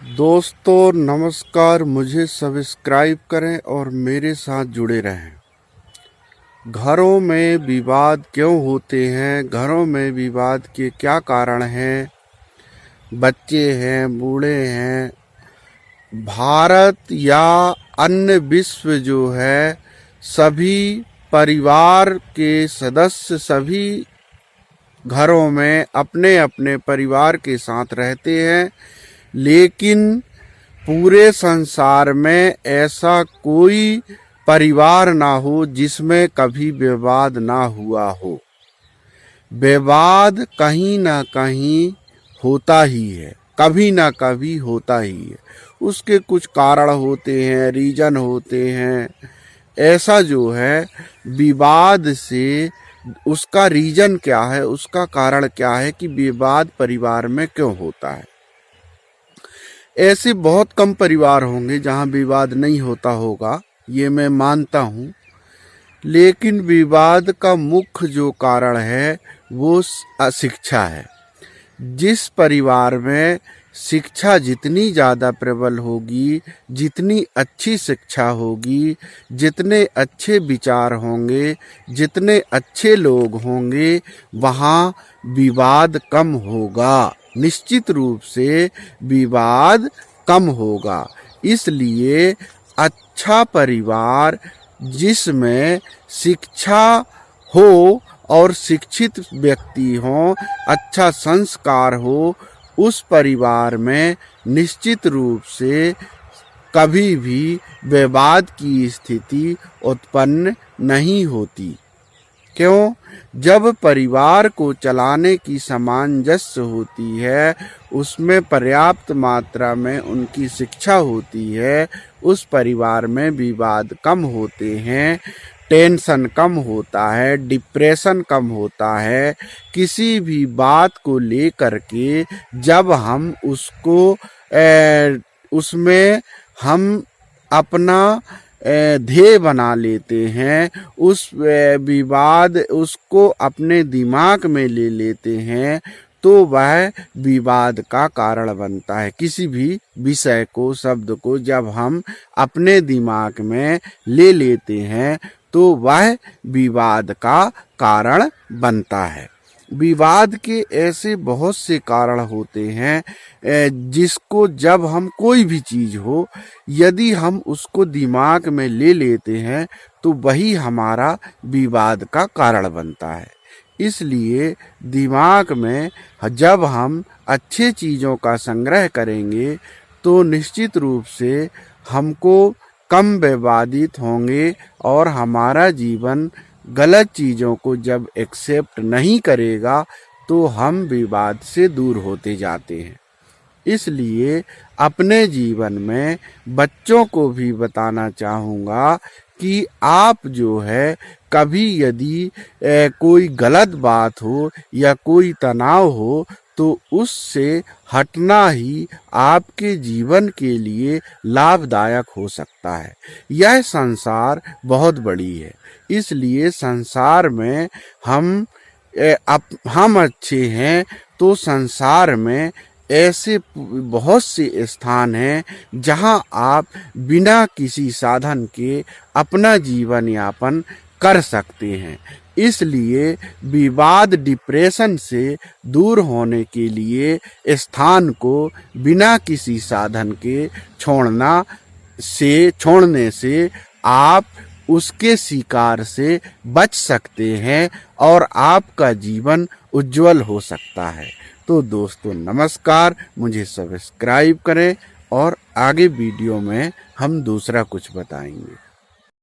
दोस्तों नमस्कार, मुझे सब्सक्राइब करें और मेरे साथ जुड़े रहें। घरों में विवाद क्यों होते हैं? घरों में विवाद के क्या कारण हैं? बच्चे हैं, बूढ़े हैं, भारत या अन्य विश्व जो है, सभी परिवार के सदस्य सभी घरों में अपने अपने परिवार के साथ रहते हैं, लेकिन पूरे संसार में ऐसा कोई परिवार ना हो जिसमें कभी विवाद ना हुआ हो। विवाद कहीं ना कहीं होता ही है, कभी ना कभी होता ही है। उसके कुछ कारण होते हैं, रीजन होते हैं। ऐसा जो है विवाद से उसका रीजन क्या है, उसका कारण क्या है कि विवाद परिवार में क्यों होता है। ऐसे बहुत कम परिवार होंगे जहां विवाद नहीं होता होगा, ये मैं मानता हूं। लेकिन विवाद का मुख्य जो कारण है वो अशिक्षा है। जिस परिवार में शिक्षा जितनी ज़्यादा प्रबल होगी, जितनी अच्छी शिक्षा होगी, जितने अच्छे विचार होंगे, जितने अच्छे लोग होंगे, वहाँ विवाद कम होगा। निश्चित रूप से विवाद कम होगा। इसलिए अच्छा परिवार जिसमें शिक्षा हो और शिक्षित व्यक्ति हो, अच्छा संस्कार हो, उस परिवार में निश्चित रूप से कभी भी विवाद की स्थिति उत्पन्न नहीं होती। क्यों? जब परिवार को चलाने की सामंजस्य होती है, उसमें पर्याप्त मात्रा में उनकी शिक्षा होती है, उस परिवार में विवाद कम होते हैं, टेंशन कम होता है, डिप्रेशन कम होता है। किसी भी बात को लेकर के जब हम उसको उसमें हम अपना ध्येय बना लेते हैं, उस विवाद उसको अपने दिमाग में ले लेते हैं, तो वह विवाद का कारण बनता है। किसी भी विषय को, शब्द को जब हम अपने दिमाग में ले लेते हैं तो वह विवाद का कारण बनता है। विवाद के ऐसे बहुत से कारण होते हैं जिसको जब हम कोई भी चीज हो, यदि हम उसको दिमाग में ले लेते हैं तो वही हमारा विवाद का कारण बनता है। इसलिए दिमाग में जब हम अच्छे चीज़ों का संग्रह करेंगे तो निश्चित रूप से हमको कम विवादित होंगे और हमारा जीवन गलत चीज़ों को जब एक्सेप्ट नहीं करेगा तो हम विवाद से दूर होते जाते हैं। इसलिए अपने जीवन में बच्चों को भी बताना चाहूँगा कि आप जो है कभी यदि कोई गलत बात हो या कोई तनाव हो तो उससे हटना ही आपके जीवन के लिए लाभदायक हो सकता है। यह संसार बहुत बड़ी है, इसलिए संसार में हम अच्छे हैं तो संसार में ऐसे बहुत से स्थान हैं जहां आप बिना किसी साधन के अपना जीवन यापन कर सकते हैं। इसलिए विवाद डिप्रेशन से दूर होने के लिए स्थान को बिना किसी साधन के छोड़ने से आप उसके शिकार से बच सकते हैं और आपका जीवन उज्जवल हो सकता है। तो दोस्तों नमस्कार, मुझे सब्सक्राइब करें और आगे वीडियो में हम दूसरा कुछ बताएंगे।